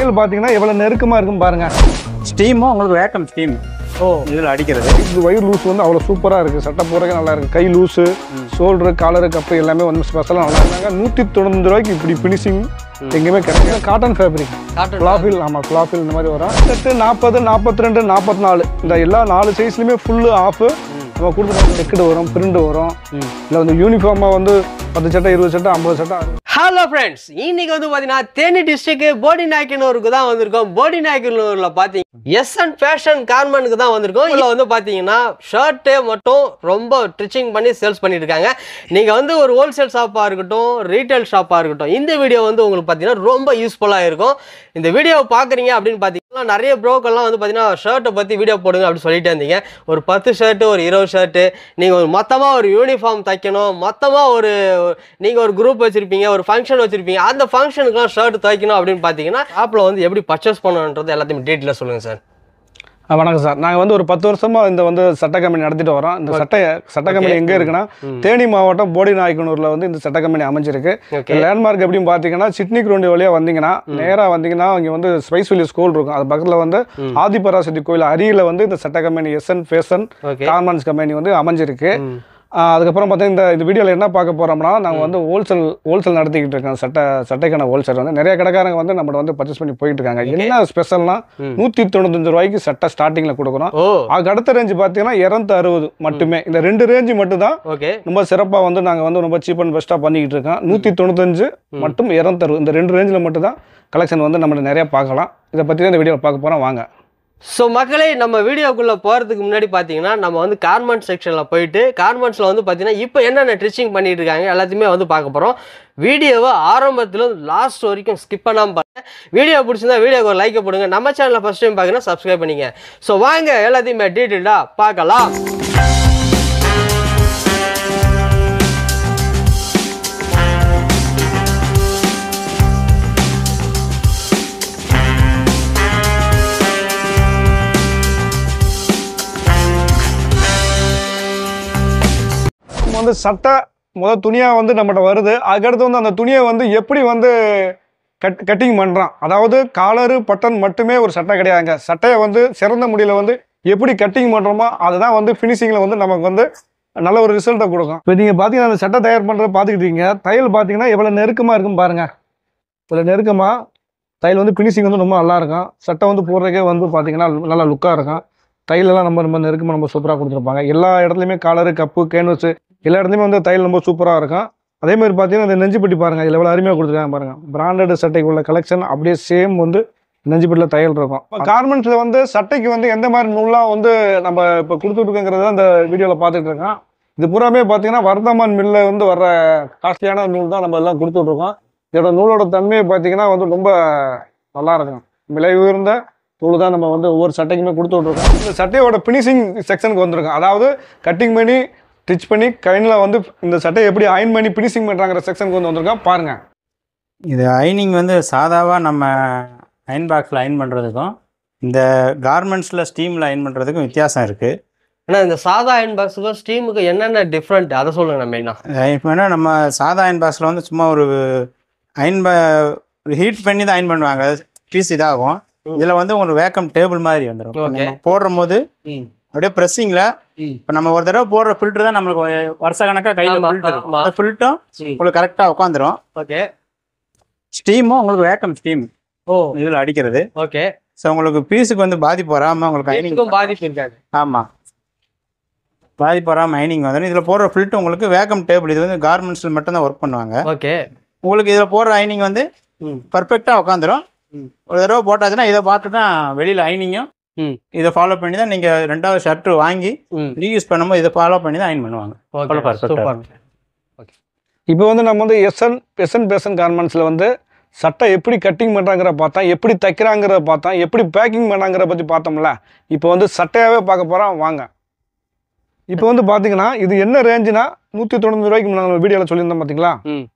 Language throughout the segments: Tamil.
தையல் பார்த்தீங்கன்னா எவ்வளவு நெருக்கமா இருக்கும் பாருங்க. ஸ்டீமும் உங்களுக்கு வேக்கம் ஸ்டீம் இதில் அடிக்கிறது. இது வயிறு லூஸ் வந்து அவ்வளோ சூப்பராக இருக்குது. சட்டை போடுறதுக்கு நல்லா இருக்குது. கை லூஸு, ஷோல்டரு, காலரு, கப்பு எல்லாமே வந்து ஸ்பெஷலாக நல்லா இருந்தாங்க. 190 ரூபாய்க்கு இப்படி ஃபினிஷிங் எங்கேயுமே கிடைக்கும். காட்டன் ஃபேப்ரிக், ஃப்ளாஃபில். ஆமாம், ஃப்ளாஃபில் இந்த மாதிரி வரும். 40, 42, 44 இந்த எல்லா 4 சைஸ்லையுமே ஃபுல்லு ஆஃபு நம்ம கொடுத்துருக்கோம். செக்குடு வரும், பிரிண்ட் வரும். இல்லை வந்து யூனிஃபார்மாக வந்து 10 சட்டை, 20 சட்டை, 50 சட்டை. ஹலோ ஃப்ரெண்ட்ஸ், இன்னைக்கு வந்து பார்த்தீங்கன்னா தேனி டிஸ்ட்ரிக்ட் போடிநாயக்கனூருக்கு தான் வந்திருக்கோம். போடிநாயக்கனூரில் பார்த்தீங்கன்னா எஸ்என் ஃபேஷன் கார்மெண்ட்க்கு தான் வந்திருக்கோம். இதில் வந்து பார்த்தீங்கன்னா ஷர்ட்டே மட்டும் ரொம்ப ஸ்டிச்சிங் பண்ணி சேல்ஸ் பண்ணிட்டு இருக்காங்க. நீங்கள் வந்து ஒரு ஹோல்சேல் ஷாப்பாக இருக்கட்டும், ரீட்டைல் ஷாப்பாக இருக்கட்டும், இந்த வீடியோ வந்து உங்களுக்கு பார்த்தீங்கன்னா ரொம்ப யூஸ்ஃபுல்லாக இருக்கும். இந்த வீடியோவை பார்க்குறீங்க அப்படின்னு பார்த்தீங்கன்னா நிறைய ப்ரோக்கெல்லாம் வந்து பார்த்தீங்கன்னா ஷர்ட்டை பற்றி வீடியோ போடுங்க அப்படின்னு சொல்லிட்டு இருந்தீங்க. ஒரு 10 ஷர்ட்டு, ஒரு 20 ஷர்ட்டு, நீங்கள் ஒரு மொத்தமாக ஒரு யூனிஃபார்ம் தைக்கணும், மொத்தமாக ஒரு நீங்கள் ஒரு குரூப் வச்சுருப்பீங்க, ஒரு ஃபங்க்ஷன் வச்சுருப்பீங்க, அந்த ஃபங்க்ஷனுக்குலாம் ஷர்ட் தைக்கணும் அப்படின்னு பார்த்தீங்கன்னா ஆப்பில் வந்து எப்படி பர்ச்சேஸ் பண்ணணுன்றது எல்லாத்தையும் டீட்டெயிலாக சொல்லுங்கள் சார். வணக்கம் சார். நாங்கள் வந்து ஒரு 10 வருஷமாக இந்த வந்து சட்டை கம்பெனி நடத்திட்டு வரோம். இந்த சட்டை கம்பெனி எங்கே இருக்குன்னா தேனி மாவட்டம் போடிநாயக்கனூரில் வந்து இந்த சட்டை கம்பெனி அமைஞ்சிருக்கு. லேண்ட்மார்க் எப்படின்னு பார்த்தீங்கன்னா சிட்னி குரோண்டி வழியாக வந்தீங்கன்னா நேராக வந்தீங்கன்னா இங்கே வந்து ஸ்பைஸ் வேலி ஸ்கூல் இருக்கும். அது பக்கத்தில் வந்து ஆதிபராசக்தி கோயில் அருகில் வந்து இந்த சட்டை company SN fashion garments company வந்து அமைஞ்சிருக்கு. அதுக்கப்புறம் பார்த்தீங்கன்னா இந்த வீடியோவில் என்ன பார்க்க போகிறோம்னா, நாங்கள் வந்து ஹோல்சேல் நடத்திக்கிட்டு இருக்கோம். சட்டைக்கான ஹோல்சேல் வந்து நிறைய கடைக்காரங்க வந்து நம்மளை வந்து பர்ச்சேஸ் பண்ணி போயிட்டு இருக்காங்க. என்ன ஸ்பெஷல்னா 195 ரூபாய்க்கு சட்டை ஸ்டார்டிங்கில் கொடுக்குறோம். அதுக்கு அடுத்த ரேஞ்சு பார்த்தீங்கன்னா 260 மட்டுமே. இந்த 2 ரேஞ்சு மட்டும் தான் ரொம்ப சிறப்பாக வந்து நாங்கள் வந்து ரொம்ப சீப் அண்ட் பெஸ்ட்டாக பண்ணிக்கிட்டு இருக்கோம். 195 மற்றும் 260 இந்த 2 ரேஞ்சில் மட்டும் தான் கலெக்ஷன் வந்து நம்ம நிறையா பார்க்கலாம். இதை பற்றி தான் இந்த வீடியோவில் பார்க்க போகிறோம். வாங்க. ஸோ மக்களே, நம்ம வீடியோக்குள்ளே போகிறதுக்கு முன்னாடி பார்த்தீங்கன்னா நம்ம வந்து கார்மெண்ட் செக்ஷனில் போயிட்டு கார்மெண்ட்ஸில் வந்து பார்த்தீங்கன்னா இப்போ என்னென்ன ஸ்டிச்சிங் பண்ணிட்டு இருக்காங்க எல்லாத்தையுமே வந்து பார்க்க போகிறோம். வீடியோவை ஆரம்பத்தில் லாஸ்ட் வரைக்கும் ஸ்கிப் பண்ணாமல் பாருங்க. வீடியோ பிடிச்சிருந்தா வீடியோக்கு ஒரு லைக்கை போடுங்க. நம்ம சேனலில் ஃபஸ்ட் டைம் பார்க்கணும், சப்ஸ்கிரைப் பண்ணிங்க. ஸோ வாங்க எல்லாத்தையுமே டீட்டெயிலாக பார்க்கலாம். வந்து சட்டை முதல் துணியாக வந்து நம்மகிட்ட வருது. அதுக்கடுத்து வந்து அந்த துணியை வந்து எப்படி வந்து கட்டிங் பண்ணுறான், அதாவது காலரு பட்டன் மட்டுமே ஒரு சட்டை கிடையாதுங்க. சட்டையை வந்து சிறந்த முறையில் வந்து எப்படி கட்டிங் பண்ணுறோமோ அதுதான் வந்து ஃபினிஷிங்கில் வந்து நமக்கு வந்து நல்ல ஒரு ரிசல்ட்டை கொடுக்கும். இப்போ நீங்கள் பார்த்தீங்கன்னா அந்த சட்டை தயார் பண்ணுறத பார்த்துக்கிட்டீங்க. தையல் பார்த்தீங்கன்னா எவ்வளோ நெருக்கமாக இருக்கும் பாருங்கள். இவ்வளோ நெருக்கமாக தையல் வந்து ஃபினிஷிங் வந்து ரொம்ப நல்லாயிருக்கும். சட்டை வந்து போடுறதுக்கே வந்து பார்த்தீங்கன்னா நல்லா லுக்காக இருக்கும். தையலெல்லாம் ரொம்ப நெருக்கமாக ரொம்ப சூப்பராக கொடுத்துருப்பாங்க. எல்லா இடத்துலையுமே காலரு, கப்பு, கேன்வஸு எல்லா இடத்துலையுமே வந்து தையல் ரொம்ப சூப்பராக இருக்கும். அதேமாதிரி பார்த்தீங்கன்னா இந்த நெஞ்சுப்பட்டி பாருங்கள், இதில் எவ்வளோ அருமையாக கொடுத்துருக்காங்க பாருங்கள். பிராண்டட் சட்டைக்கு உள்ள கலெக்ஷன் அப்படியே சேம் வந்து நெஞ்சுப்பட்டியில் தையல் இருக்கும். கார்மெண்ட்ஸில் வந்து சட்டைக்கு வந்து எந்த மாதிரி நூலாக வந்து நம்ம இப்போ கொடுத்துட்ருக்கோங்கிறத அந்த வீடியோவில் பார்த்துட்டு இருக்கோம். இது பூராமே பார்த்தீங்கன்னா வர்தமான் மில்லில் வந்து வர்ற காஸ்ட்லியான நூல் தான் நம்ம எல்லாம் கொடுத்துட்ருக்கோம். இதோட நூலோட தன்மையை பார்த்தீங்கன்னா வந்து ரொம்ப நல்லா இருக்கும். விலை உயர்ந்த நூல் தான் நம்ம வந்து ஒவ்வொரு சட்டைக்குமே கொடுத்துட்ருக்கோம். இந்த சட்டையோட ஃபினிஷிங் செக்ஷனுக்கு வந்திருக்கோம். அதாவது கட்டிங் பண்ணி ஸ்டிச் பண்ணி கைனில் வந்து இந்த சட்டையை எப்படி அயன் பண்ணி ஃபினிஷிங் பண்ணுறாங்கிற செக்ஷனுக்கு வந்து வந்திருக்கோம். பாருங்கள். இது அயனிங் வந்து சாதாவாக நம்ம அயன் பாக்ஸில் அயன் பண்ணுறதுக்கும் இந்த கார்மெண்ட்ஸில் ஸ்டீமில் அயன் பண்ணுறதுக்கும் வித்தியாசம் இருக்குது. ஏன்னா இந்த சாதா அயன் பாக்ஸுக்கும் ஸ்டீமுக்கு என்னென்ன டிஃப்ரெண்ட் அதை சொல்லுங்கள். நம்ம இப்போ என்ன நம்ம சாதா அயன் பாக்ஸில் வந்து சும்மா ஒரு அயன் ஹீட் பண்ணி தான் அயன் பண்ணுவாங்க, பீஸ் இதாகும். இதில் வந்து உங்களுக்கு வேக்கம் டேபிள் மாதிரி வந்துடும். போடுற போது அப்படியே ப்ரெஸ்ஸிங்கில் இப்போ நம்ம ஒரு தடவை போடுற ஃபில்ட்ரு தான் நம்மளுக்கு வருஷ கணக்காக கையில் ஃபில்ட்ரு ஃபில்ட்டும் உங்களுக்கு கரெக்டாக உட்காந்துரும். ஓகே. ஸ்டீமும் உங்களுக்கு வேக்கம் ஸ்டீம் இதில் அடிக்கிறது. ஓகே. ஸோ உங்களுக்கு பீஸுக்கு வந்து பாதிப்பு வராமல் உங்களுக்கு அயனிங்கும் பாதிப்பு இருக்காது. ஆமாம், பாதிப்பு வராமல் அயனிங் வந்துடும். இதில் போடுற ஃபில்ட்டு உங்களுக்கு வேக்கம் டேபிள், இது வந்து கார்மெண்ட்ஸில் மட்டும்தான் ஒர்க் பண்ணுவாங்க. ஓகே. உங்களுக்கு இதில் போடுற அயனிங் வந்து பர்ஃபெக்டாக உட்காந்துரும். ஒரு தடவை போட்டாச்சுன்னா இதை பார்த்து தான் வெளியில் அயனிங்கும் இதை ஃபாலோ பண்ணி தான் நீங்கள் 2வது ஷர்ட்டு வாங்கி ரீயூஸ் பண்ணும்போது இதை ஃபாலோ பண்ணி தான் அயன் பண்ணுவாங்க. இப்போ வந்து நம்ம வந்து எஸ்என் ஃபேஷன் கார்மெண்ட்ஸில் வந்து சட்டை எப்படி கட்டிங் பண்ணுறாங்கிற பார்த்தா, எப்படி தைக்கிறாங்கிறத பார்த்தா, எப்படி பேக்கிங் பண்ணாங்கிற பற்றி பார்த்தோம்ல. இப்போ வந்து சட்டையாகவே பார்க்க போகிறோம். வாங்க. இப்போ வந்து பார்த்தீங்கன்னா இது என்ன ரேஞ்சுனா 190 ரூபாய்க்கு நம்ம வீடியோவில் சொல்லியிருந்தோம் பார்த்தீங்களா.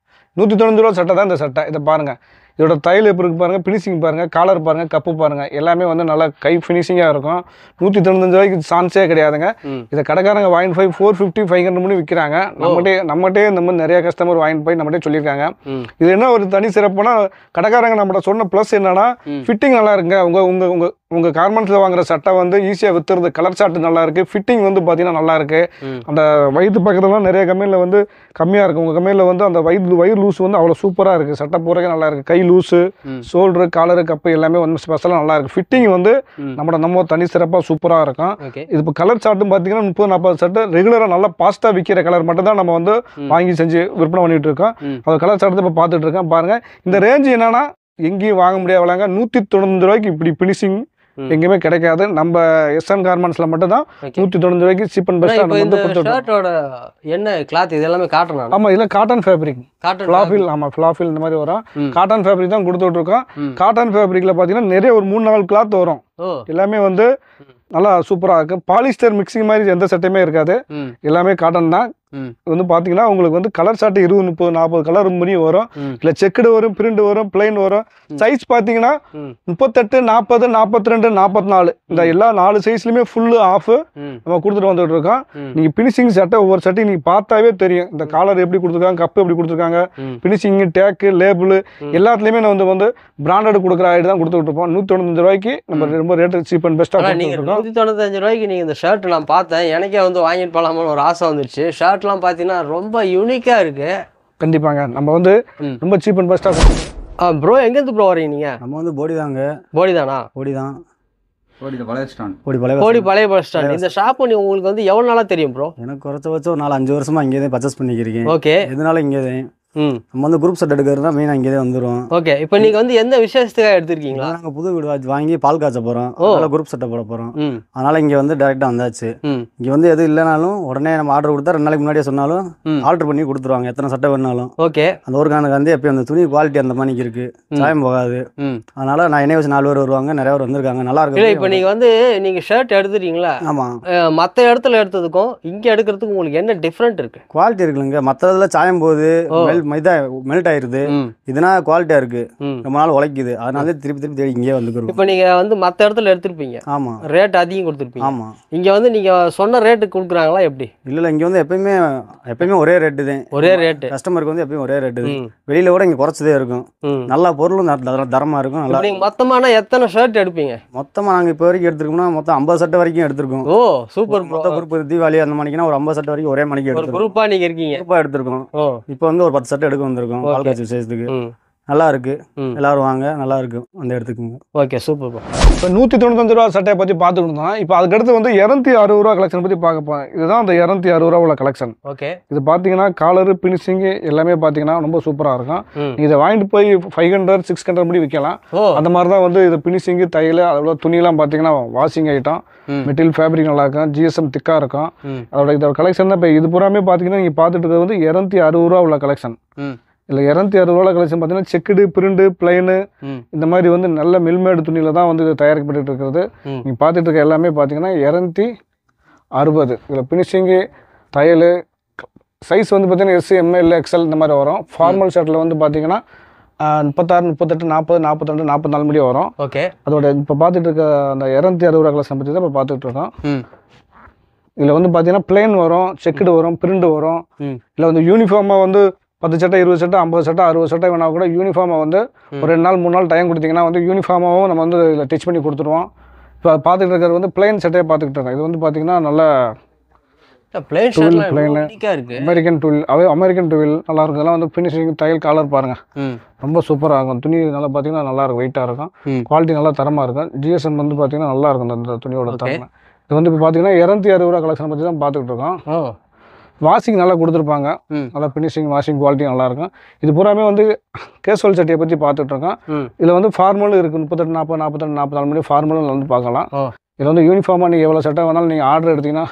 190 ரூபா சட்டை தான் இந்த சட்டை. இதை பாருங்கள். இதோட தையல் எப்படி இருக்கு பாருங்கள், ஃபினிஷிங் பாருங்கள், காலர் பாருங்கள், கப்பு பாருங்கள், எல்லாமே வந்து நல்லா கை ஃபினிஷிங்காக இருக்கும். 195 ரூபாய்க்கு சான்ஸே கிடையாதுங்க. இதை கடைக்காரங்க வாங்கிட்டு போய் 450 500 மணி விற்கிறாங்க. நம்மகிட்டே இந்த மாதிரி நிறைய கஸ்டமர் வாங்கிட்டு போய் நம்மகிட்டே சொல்லியிருக்காங்க. இது என்ன ஒரு தனி சிறப்புனா, கடைக்காரங்க நம்மகிட்ட சொன்ன ப்ளஸ் என்னன்னா, ஃபிட்டிங் நல்லா இருக்குங்க. உங்கள் கார்மெண்ட்ஸில் வாங்குற சட்டை வந்து ஈஸியாக விற்றுறது, கலர் சார்ட் நல்லா இருக்குது, ஃபிட்டிங் வந்து பார்த்தீங்கன்னா நல்லா இருக்குது. அந்த வயிற்று பக்கத்துலலாம் நிறைய கம்பெனியில் வந்து கம்மியாக இருக்குது. உங்கள் கம்பெனியில் வந்து அந்த வயிறு லூஸ் வந்து அவ்வளோ சூப்பராக இருக்குது. சட்டை போகிறக்கே நல்லா இருக்குது. கை லூஸு, ஷோல்டரு, காலரு, கப்பு எல்லாமே வந்து ஸ்பெஷலாக நல்லா இருக்குது. ஃபிட்டிங் வந்து நம்ம தனி சிறப்பாக சூப்பராக இருக்கும். இது இப்போ கலர் சார்ட்டும் பார்த்தீங்கன்னா 30-40 சட்டை ரெகுலராக நல்லா பாஸ்ட்டாக விற்கிற கலர் மட்டும் தான் நம்ம வந்து வாங்கி செஞ்சு விற்பனை பண்ணிட்டு இருக்கோம். அந்த கலர் சார்ட் இப்போ பார்த்துட்டு இருக்கோம். பாருங்கள், இந்த ரேஞ்சு என்னன்னா எங்கேயும் வாங்க முடியாதுங்க. 195 ரூபாய்க்கு இப்படி ஃபினிஷிங் எங்கேயுமே கிடைக்காது. நம்ம எஸ்என் கார்மெண்ட்ஸ்ல மட்டும் தான் 190 ரூபாய்க்கு சீப் அண்ட் பெஸ்ட்டாக நம்ம வந்து ஷர்ட்டோட என்ன கிளாத் இது எல்லாமே காட்டன். ஆமாம், இதெல்லாம் காட்டன் ஃபேப்ரிக், ஃப்ளாஃபில். ஆமாம், ஃப்ளாஃபில் இந்த மாதிரி வரும். காட்டன் ஃபேப்ரிக் தான் கொடுத்துட்டு இருக்கோம். காட்டன் ஃபேப்ரிக்கில் பார்த்தீங்கன்னா நிறைய ஒரு 3-4 கிளாத் வரும். எல்லாமே வந்து நல்லா சூப்பராக இருக்கு. பாலிஸ்டர் மிக்சிங் மாதிரி எந்த சட்டையுமே இருக்காது. எல்லாமே காட்டன் தான். வந்து பார்த்தீங்கன்னா உங்களுக்கு வந்து கலர் ஷர்ட் 20, 30, 40 கலர் முடியும் வரும். இல்லை செக்குடு வரும், பிரிண்ட் வரும், பிளைன் வரும். சைஸ் பார்த்தீங்கன்னா 38, 40, 42, 44 இந்த எல்லா 4 சைஸ்லையுமே ஃபுல்லு ஆஃப் நம்ம கொடுத்துட்டு வந்துட்டு இருக்கோம். நீங்கள் ஃபினிஷிங் சட்டை ஒவ்வொரு சட்டையும் நீங்கள் பார்த்தாவே தெரியும். இந்த காலர் எப்படி கொடுத்துருக்காங்க, கப்பு எப்படி கொடுத்துருக்காங்க, ஃபினிஷிங், டேக்கு, லேபிள் எல்லாத்துலேயுமே நம்ம வந்து பிராண்டட் கொடுக்குற ஐடி தான் கொடுத்துட்டு இருப்போம். 195 ரூபாய்க்கு நம்ம ரொம்ப ரேட்டு சீப் அண்ட் பெஸ்ட்டாக கொடுத்துருக்கோம். 195 ரூபாய்க்கு நீங்கள் இந்த ஷர்ட் நான் பார்த்தேன், எனக்கே வந்து வாங்கிட்டு போகலாமான்னு ஒரு ஆசை வந்துருச்சு. ஷர்ட்லாம் பார்த்தீங்கன்னா ரொம்ப யூனிக்காக இருக்கு. கண்டிப்பாங்க, நம்ம வந்து ரொம்ப சீப் அண்ட் பெஸ்ட்டாக. ப்ரோ எங்கேருந்து ப்ரோ வரீங்க நீங்கள்? நம்ம வந்து போடி தாங்க. போடி தானா? போடி தான். போடி பழைய பஸ் ஸ்டாண்ட். இந்த ஷாப் உங்களுக்கு வந்து எவ்வளோ நாளாக தெரியும் ப்ரோ? எனக்கு குறைச்சபட்சம் ஒரு 4-5 வருஷமா இங்கே தான் பர்ச்சேஸ் பண்ணிக்கிறீங்க. ஓகே, எதனால இங்கே தான் நம்ம வந்து குரூப் செட் எடுக்கிறது தான் மெயினாக இங்கே தான் வந்துடும். ஓகே, இப்போ நீங்கள் வந்து எந்த விசேஷத்துக்காக எடுத்திருக்கீங்களா? நாங்கள் புது வீடு வாங்கி பால் காய்ச்ச போகிறோம். அதனால குரூப் செட்டை போட போகிறோம். அதனால இங்கே வந்து டேரெக்டாக வந்தாச்சு. இங்கே வந்து எது இல்லைனாலும் உடனே நம்ம ஆர்டர் கொடுத்தா 2 நாளைக்கு முன்னாடியே சொன்னாலும் ஆர்டர் பண்ணி கொடுத்துருவாங்க. எத்தனை சட்டை வேணாலும். ஓகே, அந்த ஒரு காரணம் வந்து எப்பயும் அந்த துணி குவாலிட்டி அந்த மணிக்கு இருக்கு, சாயம் போகாது. அதனால நான் என்ன வச்சு 4 பேர் வருவாங்க, நிறைய பேர் வந்திருக்காங்க, நல்லா இருக்கு. இப்போ நீங்கள் ஷர்ட் எடுத்துட்டீங்களா? ஆமாம். மற்ற இடத்துல எடுத்ததுக்கும் இங்கே எடுக்கிறதுக்கும் உங்களுக்கு என்ன டிஃப்ரெண்ட் இருக்கு? குவாலிட்டி இருக்குல்லங்க. மற்றதுல சாயம் போகுது, மெல்ட் ஆயிருது. இதுனா குவாலிட்டியா இருக்கு, ரொம்ப நாள் உழைக்குது. அதனால திருப்பி தேடி இங்கே வந்துக்கிறோம். இப்போ நீங்க வந்து மற்ற இடத்துல எடுத்திருப்பீங்க. ஆமா, ரேட் அதிகம் கொடுத்துருப்பீங்க. ஆமா. இங்க வந்து நீங்க சொன்ன ரேட்டுக்கு கொடுக்குறாங்களா எப்படி? இல்ல, இங்க வந்து எப்பயுமே ஒரே ரேட்டு தான். ஒரே ரேட்டு கஸ்டமருக்கு வந்து எப்பயும் ஒரே ரேட்டு தான். வெளியில கூட இங்க குறைச்சதே இருக்கும். நல்லா பொருளும் தரமா இருக்கும். நல்லா. நீங்க மொத்தமான எத்தனை ஷர்ட் எடுப்பீங்க? மொத்தமா நாங்க இப்போ வரைக்கும் எடுத்துருக்கோம்னா மொத்தம் 50 சட்டை வரைக்கும் எடுத்திருக்கோம். ஓ சூப்பர். மொத்த குரூப் தீபாவளி அந்த மணிக்குன்னா ஒரு 50 சட்டை வரைக்கும் ஒரே மணிக்கு எடுத்துருக்கோம். குரூப்பா நீங்க இருக்கீங்க? குரூப்பா எடுத்திருக்கோம். இப்போ வந்து ஒரு 10 சட்டை எடுக்க வந்திருக்கோம் பால் காய்ச்சி விசேஷத்துக்கு. நல்லா இருக்கு, எல்லாரும் வாங்க, நல்லா இருக்கு, அந்த எடுத்துக்கோங்க. Okay, super. இப்போ 195 ரூபா சட்டையை பற்றி பார்த்துட்டு இருந்தோம். இப்போ அதுக்கடுத்து வந்து 260 ரூபா கலெக்ஷன் பற்றி பார்க்க போகிறேன். இதுதான் அந்த 260 ரூபா உள்ள கலெக்ஷன். ஓகே, இது பார்த்தீங்கன்னா காலரு, பினிஷிங்கு எல்லாமே பார்த்தீங்கன்னா ரொம்ப சூப்பராக இருக்கும். இதை வாங்கிட்டு போய் 500, 600 முடி விற்கலாம். அந்த மாதிரி தான் வந்து இது பினிஷிங்கு, தையல், அதோட துணியெல்லாம் பார்த்தீங்கன்னா வாஷிங் ஐட்டம், மெட்டீரியல் ஃபேப்ரிக் நல்லா இருக்கும், ஜிஎஸ்எம் திக்காக இருக்கும். இதோட கலெக்ஷன் தான் இப்போ இது பூராமே பார்த்தீங்கன்னா நீங்கள் பார்த்துட்டு இருக்கிறது வந்து 260 ரூபா உள்ள கலெக்ஷன். இல்லை 260 ரூபா கலெக்ஷன் பார்த்தீங்கன்னா செக்குடு, பிரிண்டு, பிளைனு இந்த மாதிரி வந்து நல்ல மில்மேடு துணியில் தான் வந்து இது தயாரிக்கப்பட்டு இருக்கிறது. நீங்கள் பார்த்துட்டு இருக்க எல்லாமே பார்த்தீங்கன்னா 260. இதில் ஃபினிஷிங்கு, தையல், சைஸ் வந்து பார்த்தீங்கன்னா எஸ், எம், எல், எக்ஸ்எல் இந்த மாதிரி வரும். ஃபார்மல் ஷர்ட்டில் வந்து பார்த்தீங்கன்னா 36, 38, 40, 42, 44 முடிய வரும். ஓகே, அதோட இப்போ பார்த்துட்டு இருக்க அந்த 260 ரூபா கலெக்ஷன் பற்றி தான் இப்போ பார்த்துட்டு இருக்கோம். இதில் வந்து பார்த்தீங்கன்னா பிளைன் வரும், செக்குடு வரும், பிரிண்டு வரும். இல்லை வந்து யூனிஃபார்மாக வந்து 10 சட்டை, 20 சட்டை, 50 சட்டை, 60 சட்டை வேணா கூட யூனிஃபார்மை வந்து ஒரு 2 நாள் 3 நாள் டைம் கொடுத்தீங்கன்னா வந்து யூனிஃபார்மாகவும் நம்ம வந்து இதில் டிச் பண்ணி கொடுத்துருவோம். இப்போ பார்த்துட்டு இருக்கிறது வந்து பிளைன் சட்டையை பார்த்துக்கிட்டு இருக்கோம். இது வந்து பார்த்தீங்கன்னா நல்ல அமெரிக்கன் டூவில் நல்லா இருக்கும். இதெல்லாம் வந்து ஃபினிஷிங், தையல், காலர் பாருங்க, ரொம்ப சூப்பராக இருக்கும். துணி நல்லா பார்த்தீங்கன்னா நல்லா இருக்கும், வெயிட்டாக இருக்கும், குவாலிட்டி நல்லா தரமாக இருக்கும். ஜிஎஸ்எம் வந்து பார்த்தீங்கன்னா நல்லா இருக்கும் அந்த துணியோட தரம். இது வந்து இப்போ பார்த்தீங்கன்னா 260 ரூபா கலெக்ஷன் பற்றி தான் பார்த்துக்கிட்டு இருக்கோம். வாஷிங் நல்லா கொடுத்துருப்பாங்க, நல்லா ஃபினிஷிங், வாஷிங் குவாலிட்டி நல்லாயிருக்கும். இது பூராமே வந்து கேஸ்வல் சட்டையை பற்றி பார்த்துட்ருக்கோம். இதில் வந்து ஃபார்மலும் இருக்குது, 38, 40, 42, 44 மணி ஃபார்மலும் வந்து பார்க்கலாம். இது வந்து யூனிஃபார்மாக நீங்கள் எவ்வளோ சட்டை வேணாலும் நீங்கள் ஆர்டர் எடுத்தீங்கன்னா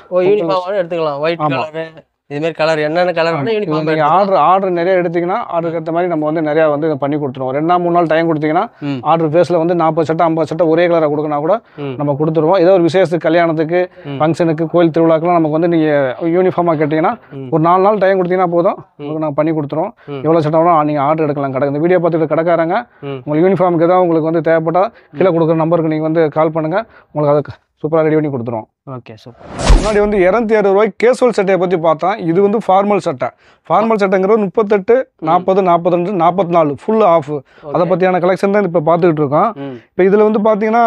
எடுத்துக்கலாம். ஒயிட் கலரு இதுமாரி கலர் என்னென்ன கலர் யூனிஃபார்ம் நீங்கள் ஆர்டர் நிறைய எடுத்தீங்கன்னா ஆர்டருக்கு ஏற்ற மாதிரி நம்ம வந்து நிறையா வந்து பண்ணி கொடுத்துருவோம். 2 நாள் 3 நாள் டைம் கொடுத்தீங்கன்னா ஆர்டர் பேஸில் வந்து 40 சட்டை 50 சட்டை ஒரே கலராக கொடுக்கனா கூட நம்ம கொடுத்துருவோம். ஏதோ ஒரு விசேஷத்துக்கு, கல்யாணத்துக்கு, ஃபங்க்ஷனுக்கு, கோயில் திருவிழாக்கெல்லாம் நமக்கு வந்து நீங்கள் யூனிஃபார்மாக கேட்டிங்கன்னா ஒரு 4 நாள் டைம் கொடுத்தீங்கன்னா போதும், உங்களுக்கு நான் பண்ணி கொடுத்துருவோம். எவ்வளோ சட்டை வேணும் நீங்கள் ஆர்டர் எடுக்கலாம். கடை இந்த வீடியோ பார்த்துட்டு கடைக்காரங்க உங்களுக்கு யூனிஃபார்முக்கு ஏதாவது உங்களுக்கு வந்து தேவைப்பட்டால் கீழே கொடுக்குற நம்பருக்கு நீங்கள் வந்து கால் பண்ணுங்கள், உங்களுக்கு அதை சூப்பராக ரெடி பண்ணி கொடுத்துருவோம். Okay super. முன்னாடி வந்து 260 ரூபாய்க்கு கேசுவல் சட்டையை பற்றி பார்த்தோம். இது வந்து ஃபார்மல் சட்டை. ஃபார்மல் சட்டைங்கிறது 38, 40, 42, 44 ஃபுல் ஆஃப். அதை பற்றியான கலெக்ஷன் தான் இப்போ பார்த்துக்கிட்டு இருக்கோம். இப்போ இதில் வந்து பார்த்தீங்கன்னா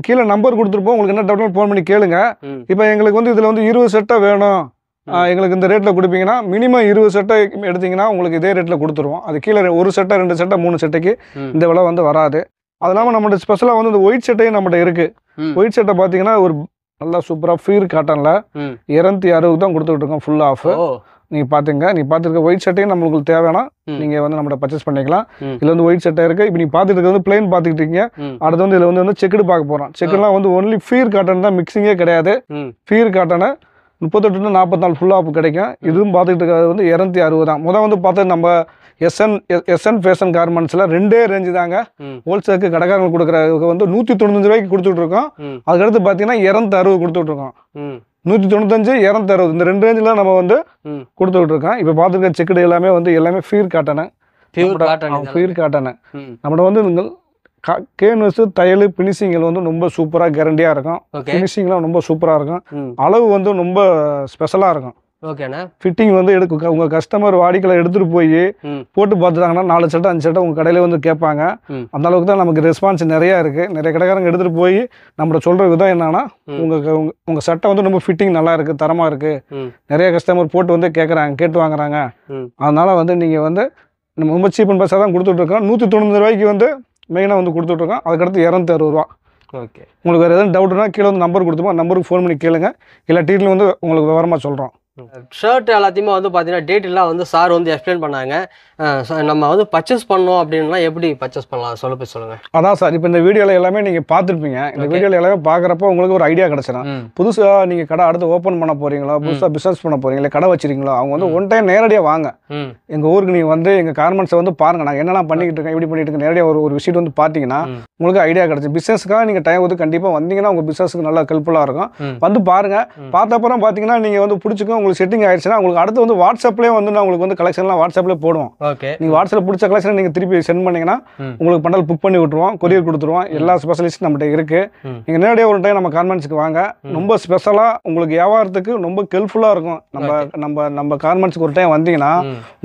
கீழே நம்பர் கொடுத்துருப்போம், உங்களுக்கு என்ன டவுட்னு ஃபோன் பண்ணி கேளுங்க. இப்போ எங்களுக்கு வந்து இதில் வந்து 20 சட்டை வேணும், எங்களுக்கு இந்த ரேட்டில் கொடுப்பீங்கன்னா மினிமம் 20 சட்டை எடுத்தீங்கன்னா உங்களுக்கு இதே ரேட்டில் கொடுத்துருவோம். அது கீழே 1 சட்டை 2 சட்டை 3 சட்டைக்கு இந்த விலை வந்து வராது. அது இல்லாமல் நம்மளோட ஸ்பெஷலாக வந்து இந்த ஒயிட் சட்டையும் நம்மகிட்ட இருக்குது. ஒயிட் சட்டை பார்த்தீங்கன்னா ஒரு நல்லா சூப்பராக ஃப்ரீர் காட்டனில் 260 தான் கொடுத்துட்டு இருக்கோம் ஃபுல் ஆஃப். நீங்கள் பார்த்துருக்க ஒயிட் சட்டையும் நம்மளுக்கு தேவைன்னா நீங்கள் வந்து நம்மகிட்ட பர்ச்சேஸ் பண்ணிக்கலாம். இதில் வந்து ஒயிட் சட்டை இருக்குது. இப்போ நீங்கள் பார்த்துட்டு இருக்கிறது வந்து பிளைன் பார்த்துக்கிட்டு இருக்கீங்க. அடுத்து வந்து இதில் வந்து செக்குடு பார்க்க போகிறோம். செக்குலாம் வந்து ஒன்லி ஃப்ரீர் காட்டன் தான், மிக்சிங்கே கிடையாது. ஃப்ரீர் காட்டனை 38 44 ஃபுல் ஆஃப் கிடைக்கும். இதுவும் பார்த்துக்கிட்டு இருக்கிறது வந்து 260 தான். வந்து பார்த்தது நம்ம எஸ்என் ஃபேஷன் கார்மெண்ட்ஸில் 2 ரேஞ்சு தாங்க. ஹோல்சேலுக்கு கடைக்காரங்க கொடுக்குறதுக்கு வந்து 195 ரூபாய்க்கு கொடுத்துட்ருக்கோம். அதுக்கடுத்து பார்த்தீங்கன்னா 260 கொடுத்துட்ருக்கோம். 195, 260 இந்த 2 ரேஞ்சில் நம்ம வந்து கொடுத்துக்கிட்டு இருக்கோம். இப்போ பார்த்துருக்க செக்குடு எல்லாமே ஃப்ரீர் காட்டனு. ஃப்ரீர் காட்டனு நம்மளோட வந்து நீங்கள் கேன்வஸ் தையல் ஃபினிஷிங்கில் வந்து ரொம்ப சூப்பராக கேரண்டியாக இருக்கும். ஃபினிஷிங்லாம் ரொம்ப சூப்பராக இருக்கும். அளவு வந்து ரொம்ப ஸ்பெஷலாக இருக்கும். ஓகேண்ணா. ஃபிட்டிங் வந்து உங்கள் கஸ்டமர் வாடிக்கையில் எடுத்துகிட்டு போய் போட்டு பார்த்துட்டாங்கன்னா 4 சட்டை 5 சட்டை உங்கள் கடையில் வந்து கேட்பாங்க. அந்த அளவுக்கு தான் நமக்கு ரெஸ்பான்ஸ் நிறையா இருக்குது. நிறைய கடைக்காரங்க எடுத்துகிட்டு போய் நம்மளோட சொல்கிற விதம் என்னன்னா உங்கள் சட்டை வந்து ரொம்ப ஃபிட்டிங் நல்லா இருக்குது, தரமாக இருக்குது. நிறைய கஸ்டமர் போட்டு வந்து கேட்டு வாங்குறாங்க. அதனால் வந்து நீங்கள் வந்து நம்ம ரொம்ப சீப் அண்ட் பெஸ்ட்டாக தான் கொடுத்துட்ருக்கோம். 195 ரூபாய்க்கு வந்து மெயினாக வந்து கொடுத்துட்ருக்கோம். அதுக்கடுத்து 260 ரூபா. ஓகே. உங்களுக்கு வேறு எதாவது டவுட்னா கீழே வந்து நம்பர் கொடுத்துப்போம், நம்பருக்கு ஃபோன் பண்ணி கேளுங்க. எல்லா டீட்டெயிலும் வந்து உங்களுக்கு விவரமாக சொல்கிறோம். ஷர்ட் எல்லாத்தையுமே வந்து பார்த்தீங்கன்னா டீட்டெயிலாக வந்து சார் வந்து எக்ஸ்பிளைன் பண்ணாங்க. நம்ம வந்து பர்ச்சேஸ் பண்ணோம் அப்படின்னா எப்படி பர்ச்சேஸ் பண்ணலாம் சொல்லுங்கள். அதான் சார், இப்போ இந்த வீடியோவில் எல்லாமே நீங்கள் பார்த்துருப்பீங்க. இந்த வீடியோவில் எல்லாமே பார்க்குறப்போ உங்களுக்கு ஒரு ஐடியா கிடச்சிடும். புதுசாக நீங்கள் கடை அடுத்து ஓப்பன் பண்ண போகிறீங்களா, புதுசாக பிஸ்னஸ் பண்ண போகிறீங்களா, கடை வச்சிருக்கீங்களா, அவங்க வந்து ஒன் டைம் நேரடியாக வாங்க. எங்கள் ஊருக்கு நீங்கள் வந்து எங்கள் கார்மெண்ட்ஸை வந்து பாருங்கள், நாங்கள் என்னெல்லாம் பண்ணிக்கிட்டு இருக்கேன், எப்படி பண்ணிட்டு இருக்கேன், நேரடியாக ஒரு விஷயம் வந்து பார்த்தீங்கன்னா உங்களுக்கு ஐடியா கிடச்சி பிஸ்னஸ்க்காக நீங்கள் டைம் வந்து கண்டிப்பாக வந்தீங்கன்னா உங்கள் பிஸ்னஸுக்கு நல்லா ஹெல்ப்ஃபுல்லாக இருக்கும். வந்து பாருங்கள். பார்த்தப்பறம் பார்த்தீங்கன்னா நீங்கள் வந்து பிடிச்சிக்கும், உங்களுக்கு செட்டிங் ஆயிடுச்சுன்னா உங்களுக்கு அடுத்து வந்து வாட்ஸ்அப்லேயே வந்து நான் உங்களுக்கு வந்து கலெக்ஷன்லாம் வாட்ஸ்அப்லேயே போடுவோம். ஓகே. நீங்கள் வாட்ஸ்அப்பில் பிடிச்ச கலெக்ஷனை நீங்கள் திருப்பி சென்ட் பண்ணிங்கன்னா உங்களுக்கு பண்டல் புக் பண்ணி விட்டுருவோம், கொரியர் கொடுத்துருவோம். எல்லா ஸ்பெஷலிஸ்ட் நம்மகிட்ட இருக்குது. நீங்கள் நேரடியாக ஒரு டைம் நம்ம கார்மெண்ட்ஸுக்கு வாங்க. ரொம்ப ஸ்பெஷலாக உங்களுக்கு வியாபாரத்துக்கு ரொம்ப ஹெல்ப்ஃபுல்லாக இருக்கும். நம்ம கார்மெண்ட்ஸுக்கு ஒரு டைம் வந்தீங்கன்னா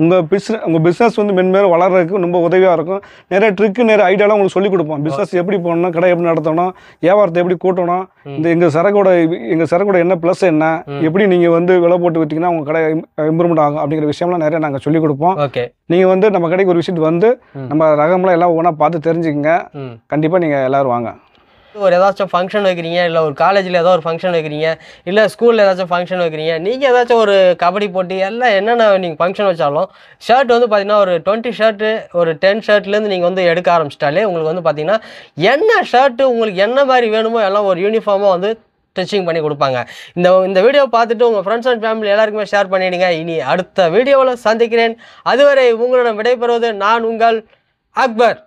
உங்கள் பிஸ்னஸ் வந்து மென்மேலும் வளர்றதுக்கு ரொம்ப உதவியாக இருக்கும். நிறைய ட்ரிக்கு, நிறைய ஐடியாலாம் உங்களுக்கு சொல்லிக் கொடுப்போம். பிஸ்னஸ் எப்படி போடணும், கடை எப்படி நடத்தணும், வியாபாரத்தை எப்படி கூட்டணும், இந்த எங்கள் சரக்கோட என்ன ப்ளஸ் என்ன, எப்படி நீங்கள் வந்து விலை போட்டு விற்றீங்கன்னா உங்கள் கடை இம்ப்ரூவ்மெண்ட் ஆகும் அப்படிங்கிற விஷயம்லாம் நிறைய நாங்கள் சொல்லிக் கொடுப்போம். நீங்கள் வந்து நம்ம கடைக்கு ஒரு விஷயத்துக்கு வந்து நம்ம ரகம்லாம் எல்லாம் ஒவ்வொன்றா பார்த்து தெரிஞ்சுக்கங்க. கண்டிப்பாக நீங்கள் எல்லோரும் வாங்க. ஒரு ஏதாச்சும் ஃபங்க்ஷன் வைக்கிறீங்க, இல்லை ஒரு காலேஜில் ஏதோ ஒரு ஃபங்க்ஷன் வைக்கிறீங்க, இல்லை ஸ்கூலில் ஏதாச்சும் ஃபங்க்ஷன் வைக்கிறீங்க, நீங்கள் ஏதாச்சும் ஒரு கபடி போட்டி எல்லாம் என்னென்ன நீங்கள் ஃபங்க்ஷன் வச்சாலும் ஷர்ட் வந்து பார்த்தீங்கன்னா ஒரு 20 ஷர்ட்டு ஒரு 10 ஷர்ட்லேருந்து நீங்கள் வந்து எடுக்க ஆரம்பிச்சிட்டாலே உங்களுக்கு வந்து பார்த்தீங்கன்னா என்ன ஷர்ட்டு உங்களுக்கு என்ன மாதிரி வேணுமோ எல்லாம் ஒரு யூனிஃபார்மாக வந்து ஸ்டிச்சிங் பண்ணி கொடுப்பாங்க. இந்த வீடியோ பார்த்துட்டு உங்கள் ஃப்ரெண்ட்ஸ் அண்ட் ஃபேமிலி எல்லாருக்குமே ஷேர் பண்ணிவிடுங்க. இனி அடுத்த வீடியோவில் சந்திக்கிறேன். அதுவரை உங்களிடம் விடைபெறுவது நான் உங்கள் அக்பர்.